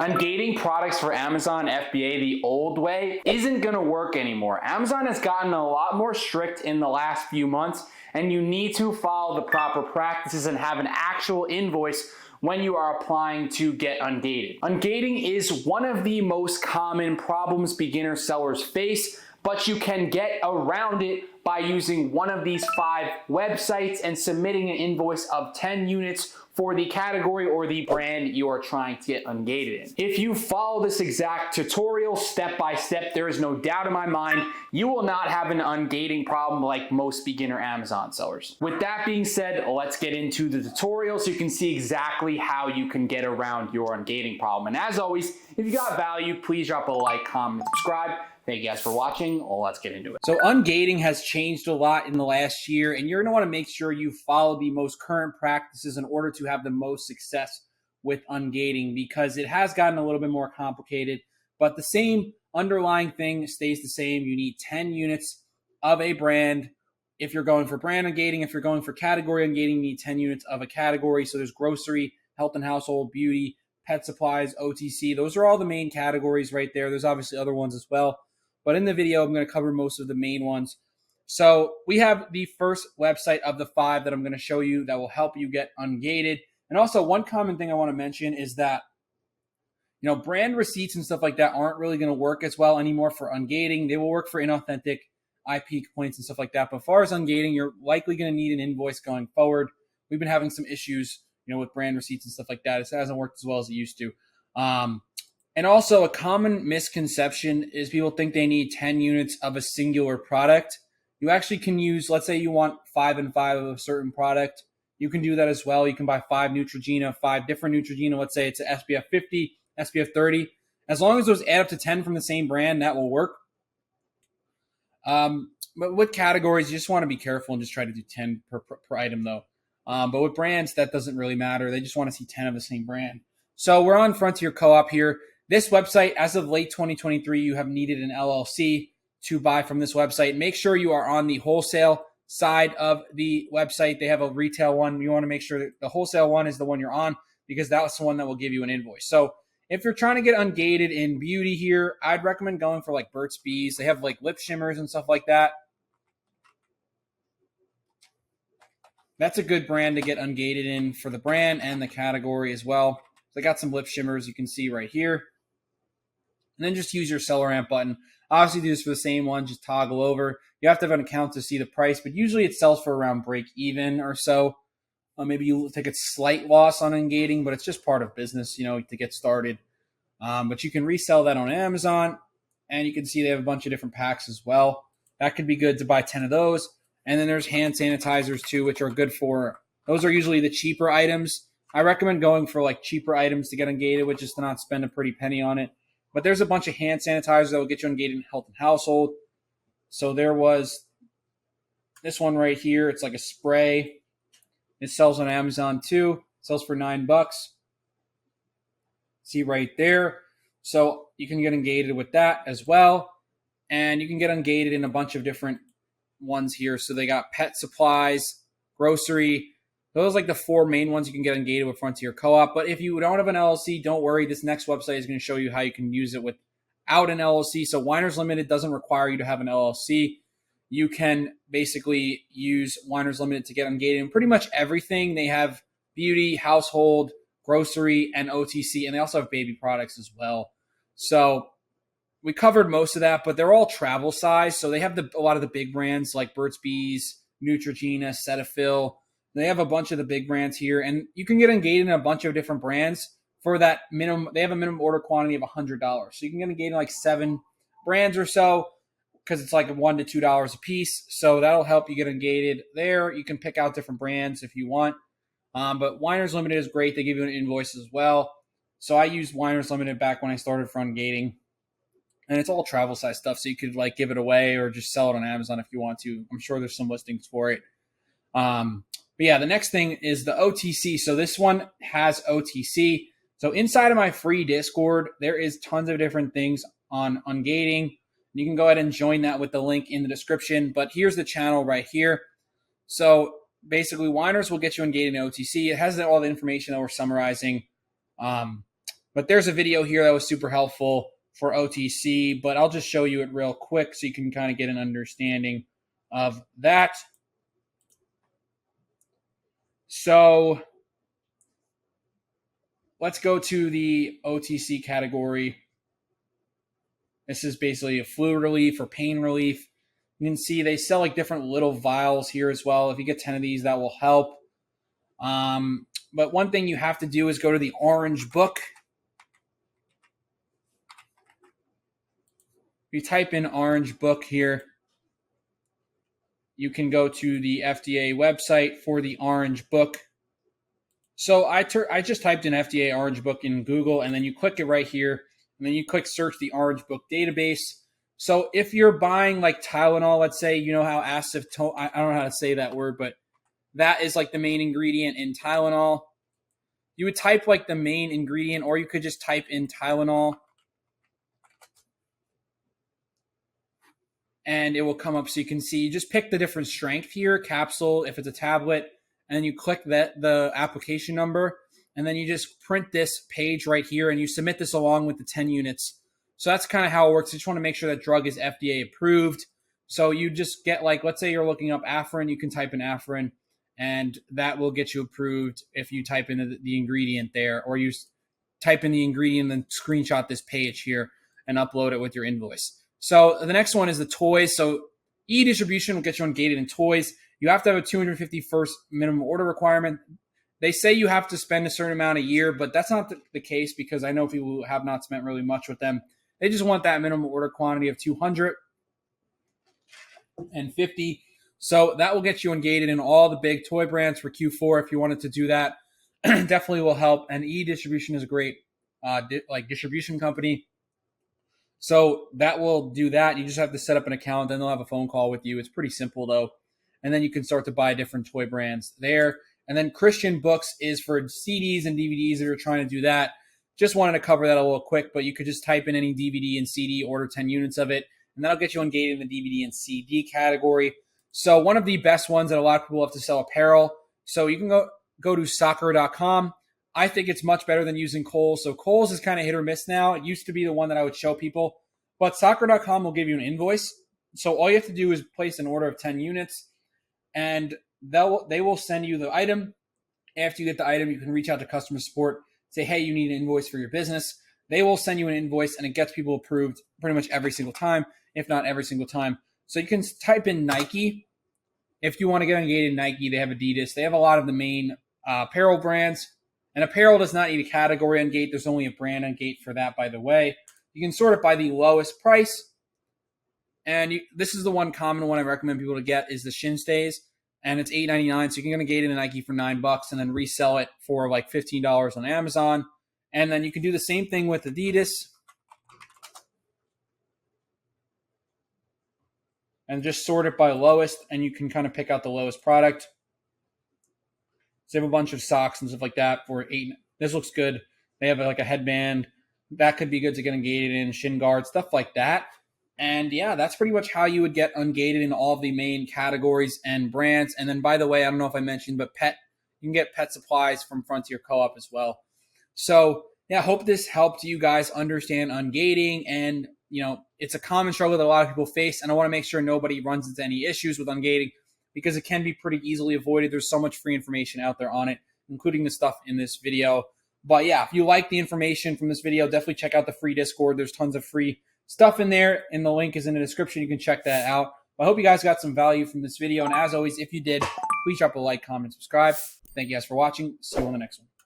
Ungating products for Amazon FBA the old way isn't going to work anymore. Amazon has gotten a lot more strict in the last few months, and you need to follow the proper practices and have an actual invoice when you are applying to get ungated. Ungating is one of the most common problems beginner sellers face, but you can get around it by using one of these 5 websites and submitting an invoice of 10 units for the category or the brand you are trying to get ungated in. If you follow this exact tutorial step by step, there is no doubt in my mind you will not have an ungating problem like most beginner Amazon sellers. With that being said, let's get into the tutorial so you can see exactly how you can get around your ungating problem. And as always, if you got value, please drop a like, comment, subscribe. Thank you guys for watching. Let's get into it. So ungating has changed a lot in the last year, and you're going to want to make sure you follow the most current practices in order to have the most success with ungating, because it has gotten a little bit more complicated, but the same underlying thing stays the same. You need 10 units of a brand. If you're going for brand ungating, if you're going for category ungating, you need 10 units of a category. So there's grocery, health and household, beauty, pet supplies, OTC. Those are all the main categories right there. There's obviously other ones as well, but in the video, I'm going to cover most of the main ones. So we have the first website of the 5 that I'm going to show you that will help you get ungated. And also, one common thing I want to mention is that, brand receipts and stuff like that aren't really going to work as well anymore for ungating. They will work for inauthentic IP complaints and stuff like that. But as far as ungating, you're likely going to need an invoice going forward. We've been having some issues, with brand receipts and stuff like that. It hasn't worked as well as it used to. And also, a common misconception is people think they need 10 units of a singular product. You actually can use, let's say you want 5 and 5 of a certain product. You can do that as well. You can buy 5 Neutrogena, 5 different Neutrogena. Let's say it's an SPF 50, SPF 30. As long as those add up to 10 from the same brand, that will work. But with categories, you just want to be careful and just try to do 10 per item, though. But with brands, that doesn't really matter. They just want to see 10 of the same brand. So we're on Frontier Co-op here. This website, as of late 2023, you have needed an LLC to buy from this website. Make sure you are on the wholesale side of the website. They have a retail one. You want to make sure that the wholesale one is the one you're on, because that's the one that will give you an invoice. So if you're trying to get ungated in beauty here, I'd recommend going for like Burt's Bees. They have like lip shimmers and stuff like that. That's a good brand to get ungated in for the brand and the category as well. They got some lip shimmers you can see right here. And then just use your seller amp button. Obviously, do this for the same one. Just toggle over. You have to have an account to see the price, but usually it sells for around break even or so. Maybe you take a slight loss on ungating, but it's just part of business, to get started. But you can resell that on Amazon, and you can see they have a bunch of different packs as well. That could be good to buy 10 of those. And then there's hand sanitizers too, which are good for, those are usually the cheaper items. I recommend going for like cheaper items to get ungated, which is to not spend a pretty penny on it. But there's a bunch of hand sanitizers that will get you ungated in health and household. So there was this one right here. It's like a spray. It sells on Amazon too. It sells for $9. See right there. So you can get ungated with that as well. And you can get ungated in a bunch of different ones here. So they got pet supplies, grocery. Those are like the 4 main ones you can get ungated with Frontier Co-op. But if you don't have an LLC, don't worry. This next website is going to show you how you can use it without an LLC. So Winers Limited doesn't require you to have an LLC. You can basically use Winers Limited to get ungated in pretty much everything. They have beauty, household, grocery, and OTC. And they also have baby products as well. So we covered most of that, but they're all travel size. So they have a lot of the big brands like Burt's Bees, Neutrogena, Cetaphil. They have a bunch of the big brands here, and you can get ungated in a bunch of different brands for that minimum. They have a minimum order quantity of $100. So you can get ungated in like 7 brands or so, because it's like $1 to $2 a piece. So that'll help you get ungated there. You can pick out different brands if you want. But Winers Limited is great. They give you an invoice as well. So I used Winers Limited back when I started for ungating. And it's all travel size stuff. So you could like give it away or just sell it on Amazon if you want to. I'm sure there's some listings for it. But yeah, the next thing is the OTC. So this one has OTC. So inside of my free Discord, there is tons of different things on ungating. You can go ahead and join that with the link in the description. But here's the channel right here. So basically, Winers will get you ungated in OTC. It has all the information that we're summarizing. But But there's a video here that was super helpful for OTC, but I'll just show you it real quick so you can kind of get an understanding of that. So let's go to the OTC category. This is basically a flu relief or pain relief. You can see they sell like different little vials here as well. If you get 10 of these, that will help. But one thing you have to do is go to the orange book. If you type in orange book here, you can go to the FDA website for the orange book. So I just typed in FDA orange book in Google, and then you click it right here, and then you click search the orange book database. So if you're buying like Tylenol, let's say, you know how I don't know how to say that word, but that is like the main ingredient in Tylenol. You would type like the main ingredient, or you could just type in Tylenol, and it will come up so you can see. You just pick the different strength here, capsule, if it's a tablet, and you click the application number, and then you just print this page right here, and you submit this along with the 10 units. So that's kind of how it works. You just want to make sure that drug is FDA approved. So you just get like, let's say you're looking up Afrin, you can type in Afrin, and that will get you approved if you type in the ingredient there, or you type in the ingredient and then screenshot this page here and upload it with your invoice. So the next one is the toys. So e-distribution will get you Ungated in toys. You have to have a 250 first minimum order requirement. They say you have to spend a certain amount a year, but that's not the case, because I know people who have not spent really much with them. They just want that minimum order quantity of 250. So that will get you Ungated in all the big toy brands for Q4 if you wanted to do that. Definitely will help. And e-distribution is a great distribution company. So that will do that. You just have to set up an account, then they'll have a phone call with you. It's pretty simple though. And then you can start to buy different toy brands there. And then Christian Books is for CDs and DVDs that are trying to do that. Just wanted to cover that a little quick, but you could just type in any DVD and CD, order 10 units of it, and that'll get you Ungated in the DVD and CD category. So one of the best ones that a lot of people have to sell apparel. So you can go to soccer.com. I think it's much better than using Kohl's. So Kohl's is kind of hit or miss now. It used to be the one that I would show people, but soccer.com will give you an invoice. So all you have to do is place an order of 10 units, and they will send you the item. After you get the item, you can reach out to customer support, say, hey, you need an invoice for your business. They will send you an invoice, and it gets people approved pretty much every single time, if not every single time. So you can type in Nike. If you want to get Ungated, Nike, they have Adidas. They have a lot of the main apparel brands. And apparel does not need a category Ungate. There's only a brand Ungate for that, by the way. You can sort it by the lowest price. And this is the one common one I recommend people to get is the shin stays. And it's $8.99. So you can get Ungated in Nike for $9 and then resell it for like $15 on Amazon. And then you can do the same thing with Adidas. And just sort it by lowest, and you can kind of pick out the lowest product. So they have a bunch of socks and stuff like that for $8. This looks good. They have like a headband. That could be good to get Ungated in, shin guard, stuff like that. And yeah, that's pretty much how you would get Ungated in all of the main categories and brands. And then, by the way, I don't know if I mentioned, but you can get pet supplies from Frontier Co-op as well. So yeah, I hope this helped you guys understand Ungating. And it's a common struggle that a lot of people face, and I want to make sure nobody runs into any issues with Ungating, because it can be pretty easily avoided. There's so much free information out there on it, including the stuff in this video. But yeah, if you like the information from this video, definitely check out the free Discord. There's tons of free stuff in there, and the link is in the description. You can check that out. I hope you guys got some value from this video, and as always, if you did, please drop a like, comment, subscribe. Thank you guys for watching. See you on the next one.